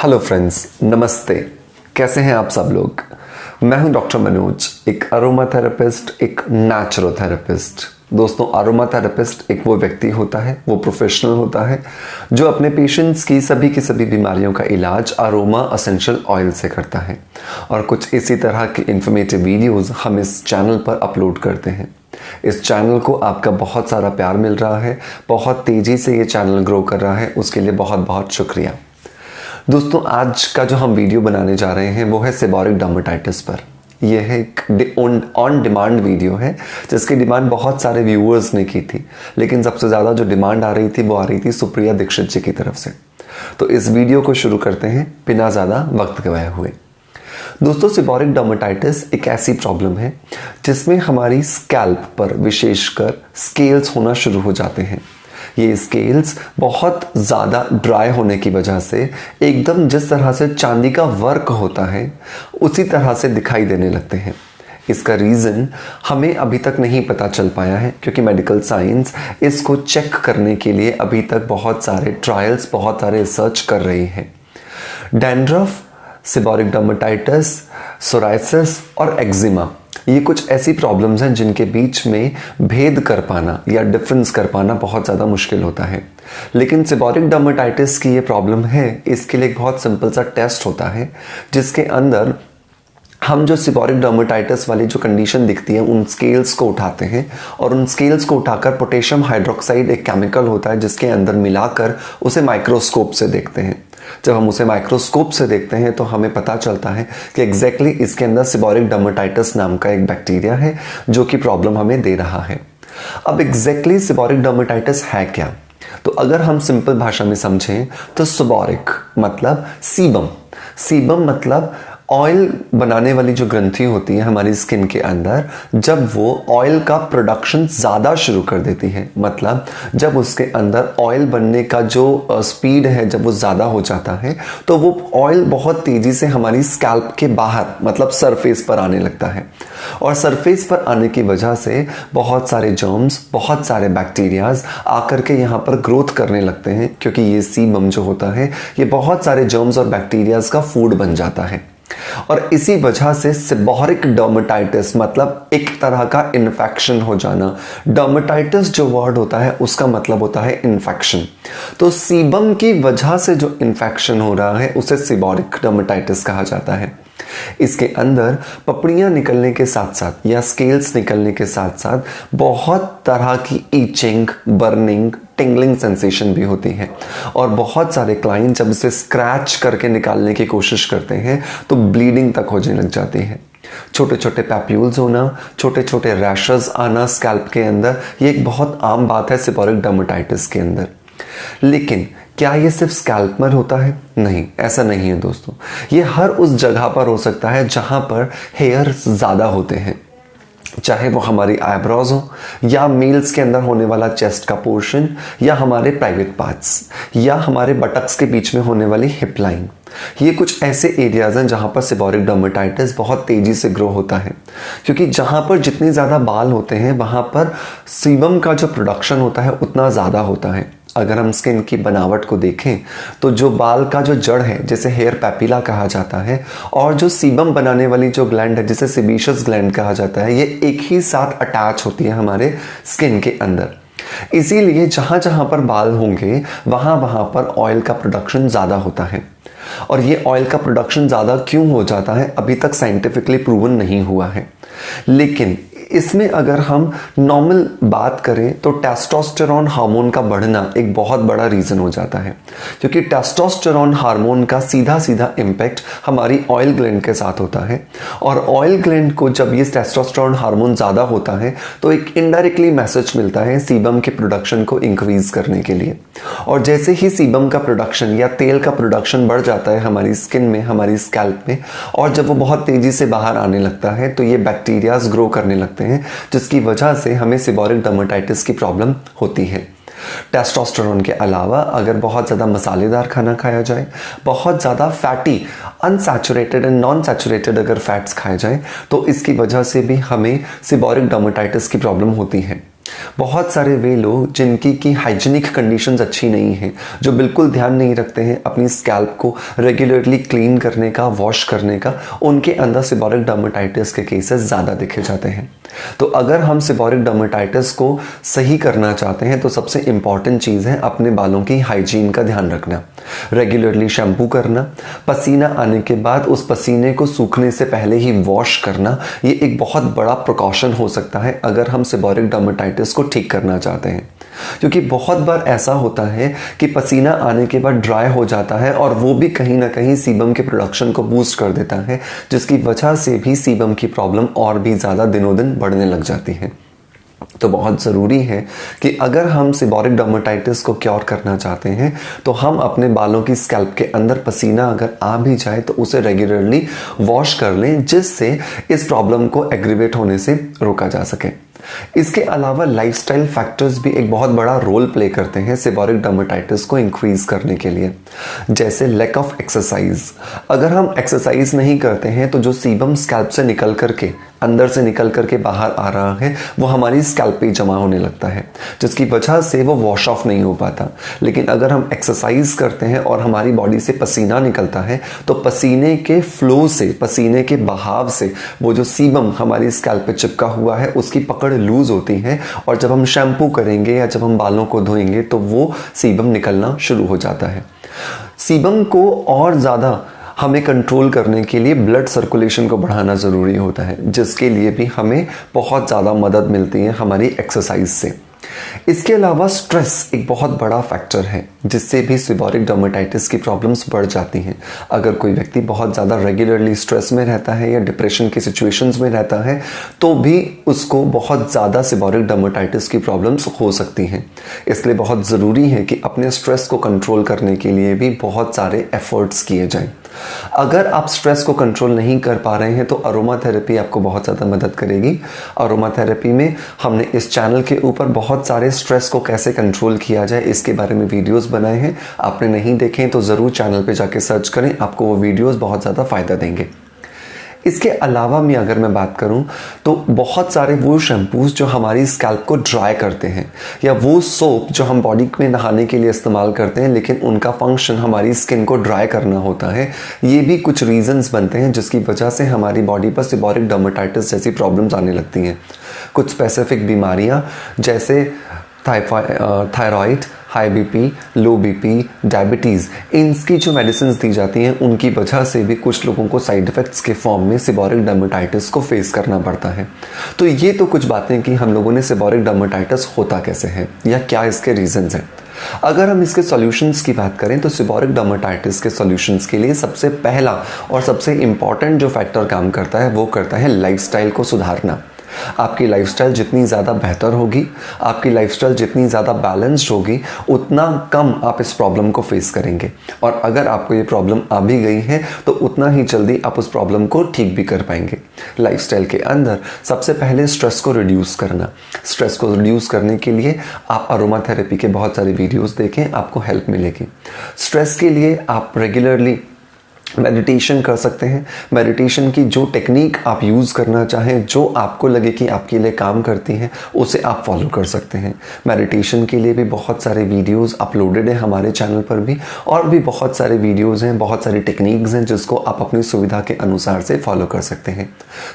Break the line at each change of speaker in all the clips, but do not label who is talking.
Hello friends, नमस्ते। कैसे हैं आप सब लोग। मैं हूं डॉक्टर मनोज, एक अरोमा थेरेपिस्ट, एक नेचुरोथेरेपिस्ट। दोस्तों, अरोमा थेरेपिस्ट एक वो व्यक्ति होता है, वो प्रोफेशनल होता है जो अपने पेशेंट्स की सभी बीमारियों का इलाज अरोमा एसेंशियल ऑयल से करता है। और कुछ इसी तरह के इन्फॉर्मेटिव वीडियोस हम इस चैनल पर अपलोड करते हैं। इस चैनल को आपका बहुत सारा प्यार मिल रहा है, बहुत तेज़ी से ये चैनल ग्रो कर रहा है, उसके लिए बहुत बहुत शुक्रिया। दोस्तों, आज का जो हम वीडियो बनाने जा रहे हैं वो है सेबोरिक डर्मेटाइटिस पर। यह है एक ऑन डिमांड वीडियो है जिसकी डिमांड बहुत सारे व्यूअर्स ने की थी, लेकिन सबसे ज़्यादा जो डिमांड आ रही थी वो आ रही थी सुप्रिया दीक्षित जी की तरफ से। तो इस वीडियो को शुरू करते हैं बिना ज़्यादा वक्त गवाए हुए। दोस्तों, सेबोरिक डर्मेटाइटिस एक ऐसी प्रॉब्लम है जिसमें हमारी स्कैल्प पर विशेषकर स्केल्स होना शुरू हो जाते हैं। ये स्केल्स बहुत ज़्यादा ड्राई होने की वजह से एकदम जिस तरह से चांदी का वर्क होता है उसी तरह से दिखाई देने लगते हैं। इसका रीज़न हमें अभी तक नहीं पता चल पाया है, क्योंकि मेडिकल साइंस इसको चेक करने के लिए अभी तक बहुत सारे ट्रायल्स, बहुत सारे रिसर्च कर रही है। डैंड्रफ, सेबोरिक डर्मेटाइटिस, सोराइसिस और एक्जिमा, ये कुछ ऐसी प्रॉब्लम्स हैं जिनके बीच में भेद कर पाना या डिफरेंस कर पाना बहुत ज़्यादा मुश्किल होता है। लेकिन सेबोरिक डर्मेटाइटिस की ये प्रॉब्लम है, इसके लिए एक बहुत सिंपल सा टेस्ट होता है जिसके अंदर हम जो सेबोरिक डर्मेटाइटिस वाली जो कंडीशन दिखती है उन स्केल्स को उठाते हैं और उन स्केल्स को उठाकर पोटेशियम हाइड्रोक्साइड एक केमिकल होता है जिसके अंदर मिलाकर उसे माइक्रोस्कोप से देखते हैं। जब हम उसे माइक्रोस्कोप से देखते हैं तो हमें पता चलता है कि एग्जैक्टली इसके अंदर सेबोरिक डर्मेटाइटिस नाम का एक बैक्टीरिया है जो कि प्रॉब्लम हमें दे रहा है। अब एग्जैक्टली सेबोरिक डर्मेटाइटिस है क्या? तो अगर हम सिंपल भाषा में समझें तो सेबोरिक मतलब सीबम, सीबम मतलब ऑयल बनाने वाली जो ग्रंथि होती है हमारी स्किन के अंदर, जब वो ऑयल का प्रोडक्शन ज़्यादा शुरू कर देती है, मतलब जब उसके अंदर ऑयल बनने का जो स्पीड है जब वो ज़्यादा हो जाता है तो वो ऑयल बहुत तेज़ी से हमारी स्कैल्प के बाहर मतलब सरफेस पर आने लगता है। और सरफेस पर आने की वजह से बहुत सारे जर्म्स, बहुत सारे बैक्टीरियाज आकर के यहाँ पर ग्रोथ करने लगते हैं, क्योंकि ये सीबम जो होता है ये बहुत सारे जर्म्स और बैक्टीरियाज का फूड बन जाता है। और इसी वजह से सेबोरिक डर्मेटाइटिस मतलब एक तरह का इन्फेक्शन हो जाना। डर्मेटाइटिस जो वर्ड होता है उसका मतलब होता है इन्फेक्शन। तो सीबम की वजह से जो इन्फेक्शन हो रहा है उसे सेबोरिक डर्मेटाइटिस कहा जाता है। इसके अंदर पपड़ियां निकलने के साथ साथ या स्केल्स निकलने के साथ साथ बहुत तरह की ईचिंग, बर्निंग, टिंगलिंग सेंसेशन भी होती है। और बहुत सारे क्लाइंट जब इसे स्क्रैच करके निकालने की कोशिश करते हैं तो ब्लीडिंग तक होने लग जाती है। छोटे छोटे पैप्यूल्स होना, छोटे छोटे रैशेस आना स्कैल्प के अंदर, ये एक बहुत आम बात है सेबोरिक डर्मेटाइटिस के अंदर। लेकिन क्या ये सिर्फ स्कैल्प पर होता है? नहीं, ऐसा नहीं है दोस्तों। ये हर उस जगह पर हो सकता है जहां पर हेयर ज़्यादा होते हैं, चाहे वो हमारी आईब्रोज हो या मेल्स के अंदर होने वाला चेस्ट का पोर्शन या हमारे प्राइवेट पार्ट्स या हमारे बटक्स के बीच में होने वाली हिप लाइन। ये कुछ ऐसे एरियाज हैं जहां पर सेबोरिक डर्मेटाइटिस बहुत तेजी से ग्रो होता है, क्योंकि जहां पर जितने ज़्यादा बाल होते हैं वहां पर सीबम का जो प्रोडक्शन होता है उतना ज़्यादा होता है। अगर हम स्किन की बनावट को देखें तो जो बाल का जो जड़ है जिसे हेयर पैपिला कहा जाता है और जो सीबम बनाने वाली जो ग्लैंड है जिसे सेबेशियस ग्लैंड कहा जाता है, ये एक ही साथ अटैच होती है हमारे स्किन के अंदर। इसीलिए जहाँ जहाँ पर बाल होंगे वहाँ वहाँ पर ऑयल का प्रोडक्शन ज़्यादा होता है। और ये ऑयल का प्रोडक्शन ज़्यादा क्यों हो जाता है अभी तक साइंटिफिकली प्रूवन नहीं हुआ है। लेकिन इसमें अगर हम नॉर्मल बात करें तो टेस्टोस्टेरोन हार्मोन का बढ़ना एक बहुत बड़ा रीज़न हो जाता है, क्योंकि टेस्टोस्टेरोन हार्मोन का सीधा सीधा इम्पैक्ट हमारी ऑयल ग्लैंड के साथ होता है। और ऑयल ग्लैंड को जब ये टेस्टोस्टेरोन हार्मोन ज़्यादा होता है तो एक इनडायरेक्टली मैसेज मिलता है सीबम के प्रोडक्शन को इंक्रीज़ करने के लिए। और जैसे ही सीबम का प्रोडक्शन या तेल का प्रोडक्शन बढ़ जाता है हमारी स्किन में, हमारी स्कैल्प में, और जब वो बहुत तेज़ी से बाहर आने लगता है तो ये बैक्टीरियाज ग्रो करने लगते हैं, जिसकी वजह से हमें सेबोरिक डर्मेटाइटिस की प्रॉब्लम होती है। टेस्टोस्टेरोन के अलावा अगर बहुत ज़्यादा मसालेदार खाना खाया जाए, बहुत ज़्यादा fatty, unsaturated and non saturated अगर फैट्स खाए जाएं तो इसकी वजह से भी हमें सेबोरिक डर्मेटाइटिस की प्रॉब्लम होती है। बहुत सारे वे लोग जिनकी की हाइजीनिक कंडीशंस अच्छी नहीं हैं, जो बिल्कुल ध्यान नहीं रखते हैं अपनी स्कैल्प को रेगुलरली क्लीन करने का, वॉश करने का, उनके अंदर सेबोरिक डर्मेटाइटिस के केसेस ज़्यादा देखे जाते हैं। तो अगर हम सेबोरिक डर्मेटाइटिस को सही करना चाहते हैं तो सबसे इम्पॉर्टेंट चीज़ है अपने बालों की हाइजीन का ध्यान रखना, रेगुलरली शैम्पू करना, पसीना आने के बाद उस पसीने को सूखने से पहले ही वॉश करना। ये एक बहुत बड़ा प्रिकॉशन हो सकता है अगर हम सेबोरिक डर्मेटाइटिस को ठीक करना चाहते हैं, क्योंकि बहुत बार ऐसा होता है कि पसीना आने के बाद ड्राई हो जाता है और वो भी कहीं ना कहीं सीबम के प्रोडक्शन को बूस्ट कर देता है, जिसकी वजह से भी सीबम की प्रॉब्लम और भी ज़्यादा दिनों दिन बढ़ने लग जाती है। तो बहुत ज़रूरी है कि अगर हम सेबोरिक डर्मेटाइटिस को क्योर करना चाहते हैं तो हम अपने बालों की स्कैल्प के अंदर पसीना अगर आ भी जाए तो उसे रेगुलरली वॉश कर लें, जिससे इस प्रॉब्लम को एग्रीवेट होने से रोका जा सके। इसके अलावा लाइफस्टाइल फैक्टर्स भी एक बहुत बड़ा रोल प्ले करते हैं सेबोरिक डर्मेटाइटिस को इंक्रीज करने के लिए, जैसे लैक ऑफ एक्सरसाइज। अगर हम एक्सरसाइज नहीं करते हैं तो जो सीबम स्कैल्प से निकल करके अंदर से निकल करके बाहर आ रहा है वो हमारी स्कैल्प पे जमा होने लगता है, जिसकी वजह से वो वॉश ऑफ नहीं हो पाता। लेकिन अगर हम एक्सरसाइज करते हैं और हमारी बॉडी से पसीना निकलता है तो पसीने के फ्लो से, पसीने के बहाव से वो जो सीबम हमारी स्कैल्प पे चिपका हुआ है उसकी पकड़ लूज होती है, और जब हम शैम्पू करेंगे या जब हम बालों को धोएंगे तो वो सीबम निकलना शुरू हो जाता है। सीबम को और ज़्यादा हमें कंट्रोल करने के लिए ब्लड सर्कुलेशन को बढ़ाना ज़रूरी होता है, जिसके लिए भी हमें बहुत ज़्यादा मदद मिलती है हमारी एक्सरसाइज से। इसके अलावा स्ट्रेस एक बहुत बड़ा फैक्टर है जिससे भी सेबोरिक डर्मेटाइटिस की प्रॉब्लम्स बढ़ जाती हैं। अगर कोई व्यक्ति बहुत ज़्यादा रेगुलरली स्ट्रेस में रहता है या डिप्रेशन की सिचुएशंस में रहता है तो भी उसको बहुत ज़्यादा सेबोरिक डर्मेटाइटिस की प्रॉब्लम्स हो सकती हैं। इसलिए बहुत ज़रूरी है कि अपने स्ट्रेस को कंट्रोल करने के लिए भी बहुत सारे एफर्ट्स किए जाएं। अगर आप स्ट्रेस को कंट्रोल नहीं कर पा रहे हैं तो अरोमा थेरेपी आपको बहुत ज़्यादा मदद करेगी। अरोमा थेरेपी में हमने इस चैनल के ऊपर बहुत सारे स्ट्रेस को कैसे कंट्रोल किया जाए इसके बारे में वीडियोस बनाए हैं। आपने नहीं देखे तो ज़रूर चैनल पे जाके सर्च करें, आपको वो वीडियोस बहुत ज़्यादा फ़ायदा देंगे। इसके अलावा मैं अगर मैं बात करूं तो बहुत सारे वो शैम्पूज जो हमारी स्कैल्प को ड्राई करते हैं, या वो सोप जो हम बॉडी में नहाने के लिए इस्तेमाल करते हैं लेकिन उनका फंक्शन हमारी स्किन को ड्राई करना होता है, ये भी कुछ रीजंस बनते हैं जिसकी वजह से हमारी बॉडी पर सेबोरिक डर्मेटाइटिस जैसी प्रॉब्लम्स आने लगती हैं। कुछ स्पेसिफिक बीमारियां जैसे थायराइड, हाई बीपी, लो बीपी, डायबिटीज़, इनकी जो मेडिसिन दी जाती हैं उनकी वजह से भी कुछ लोगों को साइड इफ़ेक्ट्स के फॉर्म में सेबोरिक डर्मेटाइटिस को फेस करना पड़ता है। तो ये तो कुछ बातें कि हम लोगों ने सेबोरिक डर्मेटाइटिस होता कैसे है या क्या इसके रीजंस हैं। अगर हम इसके सॉल्यूशंस की बात करें तो सेबोरिक डर्मेटाइटिस के सॉल्यूशंस के लिए सबसे पहला और सबसे इम्पॉर्टेंट जो फैक्टर काम करता है वो करता है लाइफस्टाइल को सुधारना। आपकी लाइफस्टाइल जितनी ज़्यादा बेहतर होगी, आपकी लाइफस्टाइल जितनी ज़्यादा बैलेंस्ड होगी, उतना कम आप इस प्रॉब्लम को फेस करेंगे। और अगर आपको ये प्रॉब्लम आ भी गई है तो उतना ही जल्दी आप उस प्रॉब्लम को ठीक भी कर पाएंगे। लाइफस्टाइल के अंदर सबसे पहले स्ट्रेस को रिड्यूस करना। स्ट्रेस को रिड्यूस करने के लिए आप अरोमा थेरेपी के बहुत सारे वीडियोज़ देखें, आपको हेल्प मिलेगी। स्ट्रेस के लिए आप रेगुलरली मेडिटेशन कर सकते हैं। मेडिटेशन की जो टेक्निक आप यूज़ करना चाहें, जो आपको लगे कि आपके लिए काम करती हैं, उसे आप फॉलो कर सकते हैं। मेडिटेशन के लिए भी बहुत सारे वीडियोस अपलोडेड हैं हमारे चैनल पर भी, और भी बहुत सारे वीडियोस हैं, बहुत सारी टेक्निक्स हैं जिसको आप अपनी सुविधा के अनुसार से फॉलो कर सकते हैं।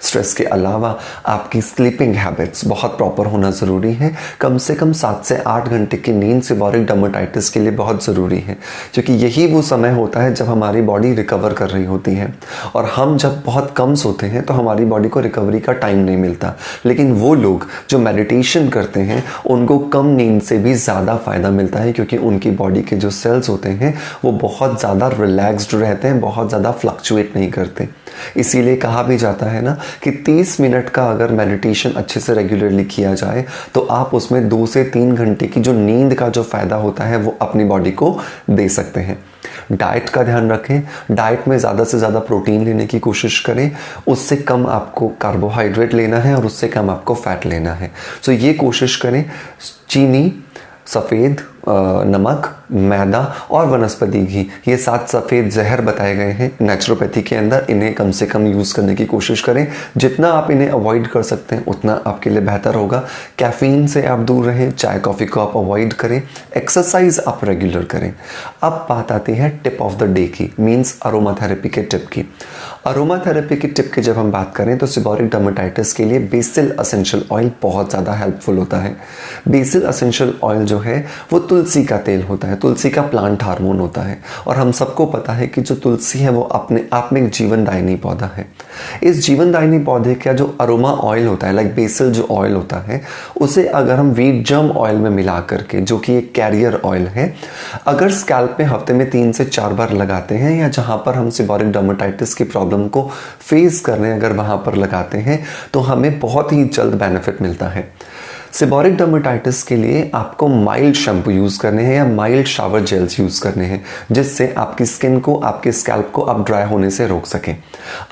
स्ट्रेस के अलावा आपकी स्लीपिंग हैबिट्स बहुत प्रॉपर होना ज़रूरी है। कम से कम 7 से 8 घंटे की नींद सेबोरिक डर्मेटाइटिस के लिए बहुत ज़रूरी है, क्योंकि यही वो समय होता है जब हमारी बॉडी रिकवर कर रही होती है। और हम जब बहुत कम सोते हैं तो हमारी बॉडी को रिकवरी का टाइम नहीं मिलता। लेकिन वो लोग जो मेडिटेशन करते हैं उनको कम नींद से भी ज़्यादा फ़ायदा मिलता है, क्योंकि उनकी बॉडी के जो सेल्स होते हैं वो बहुत ज़्यादा रिलैक्स्ड रहते हैं, बहुत ज़्यादा फ्लक्चुएट नहीं करते। इसीलिए कहा भी जाता है ना कि 30 मिनट का अगर मेडिटेशन अच्छे से रेगुलरली किया जाए तो आप उसमें 2 से 3 घंटे की जो नींद का जो फ़ायदा होता है वो अपनी बॉडी को दे सकते हैं। डाइट का ध्यान रखें। डाइट में ज़्यादा से ज़्यादा प्रोटीन लेने की कोशिश करें। उससे कम आपको कार्बोहाइड्रेट लेना है और उससे कम आपको फैट लेना है। सो ये कोशिश करें। चीनी, सफ़ेद नमक, मैदा और वनस्पति घी, ये 7 सफ़ेद जहर बताए गए हैं नेचुरोपैथी के अंदर। इन्हें कम से कम यूज़ करने की कोशिश करें। जितना आप इन्हें अवॉइड कर सकते हैं उतना आपके लिए बेहतर होगा। कैफ़ीन से आप दूर रहें, चाय कॉफ़ी को आप अवॉइड करें, एक्सरसाइज आप रेगुलर करें। अब बात आती है टिप ऑफ द डे की, मीन्स अरोमा थेरेपी के टिप की। अरोमा थेरेपी की टिप की जब हम बात करें तो सीबोरिक डर्मेटाइटिस के लिए बेसिल एसेंशियल ऑयल बहुत ज़्यादा हेल्पफुल होता है। बेसिल एसेंशियल ऑयल जो है वो तुलसी का तेल होता है, तुलसी का प्लांट हार्मोन होता है। और हम सबको पता है कि जो तुलसी है वो अपने आप में एक जीवनदायिनी पौधा है। इस जीवनदायिनी पौधे का जो अरोमा ऑयल होता है, लाइक बेसिल जो ऑयल होता है, उसे अगर हम वीट जर्म ऑयल में मिला करके, जो कि एक कैरियर ऑयल है, अगर स्कैल्प में हफ्ते में 3 से 4 बार लगाते हैं, या जहां पर हम सीबोरिक डर्मेटाइटिस की प्रॉब्लम को फेस कर रहे हैं अगर वहां पर लगाते हैं, तो हमें बहुत ही जल्द बेनिफिट मिलता है। सीबोरिक डर्मेटाइटिस के लिए आपको माइल्ड शैम्पू यूज़ करने हैं या माइल्ड शावर जेल्स यूज़ करने हैं, जिससे आपकी स्किन को, आपके स्कैल्प को आप ड्राई होने से रोक सकें।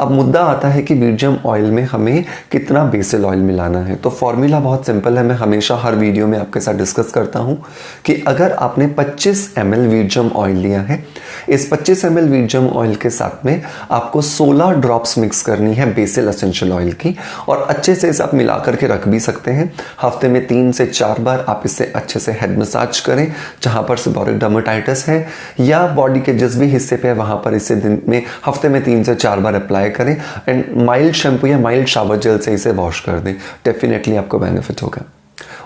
अब मुद्दा आता है कि वीट जर्म ऑयल में हमें कितना बेसिल ऑयल मिलाना है। तो फॉर्मूला बहुत सिंपल है, मैं हमेशा हर वीडियो में आपके साथ डिस्कस करता हूँ कि अगर आपने 25 ml वीट जर्म ऑयल लिया है, इस 25 ml वीट जर्म ऑयल के साथ में आपको 16 ड्रॉप्स मिक्स करनी है बेसिल एसेंशियल ऑयल की, और अच्छे से इसे आप मिला करके रख भी सकते हैं। हफ्ते में 3 से 4 बार आप इसे अच्छे से हेड मसाज करें जहां पर सीबोरिक डर्मेटाइटिस है, या बॉडी के जिस भी हिस्से पे है वहां पर इसे दिन में हफ्ते में 3 से 4 बार अप्लाई करें, एंड माइल्ड शैम्पू या माइल्ड शावर जेल से इसे वॉश कर दें। डेफिनेटली आपको बेनिफिट होगा।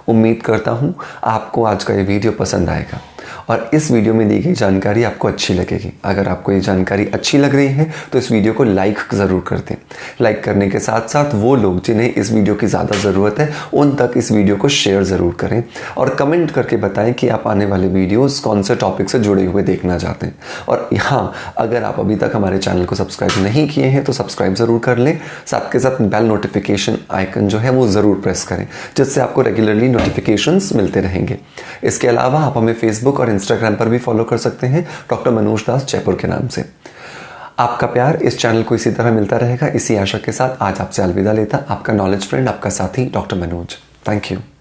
उम्मीद करता हूं आपको आज का ये वीडियो पसंद आएगा और इस वीडियो में दी गई जानकारी आपको अच्छी लगेगी। अगर आपको ये जानकारी अच्छी लग रही है तो इस वीडियो को लाइक ज़रूर कर दें। लाइक करने के साथ साथ वो लोग जिन्हें इस वीडियो की ज़्यादा ज़रूरत है उन तक इस वीडियो को शेयर ज़रूर करें, और कमेंट करके बताएं कि आप आने वाले वीडियोस कौन से टॉपिक से जुड़े हुए देखना चाहते हैं। और हाँ, अगर आप अभी तक हमारे चैनल को सब्सक्राइब नहीं किए हैं तो सब्सक्राइब ज़रूर कर लें। साथ के साथ बेल नोटिफिकेशन आइकन जो है वो ज़रूर प्रेस करें, जिससे आपको रेगुलरली नोटिफिकेशंस मिलते रहेंगे। इसके अलावा आप हमें फेसबुक और इंस्टाग्राम पर भी फॉलो कर सकते हैं डॉक्टर मनोज दास जयपुर के नाम से। आपका प्यार इस चैनल को इसी तरह मिलता रहेगा, इसी आशा के साथ आज आपसे अलविदा लेता आपका नॉलेज फ्रेंड, आपका साथी डॉक्टर मनोज। Thank you.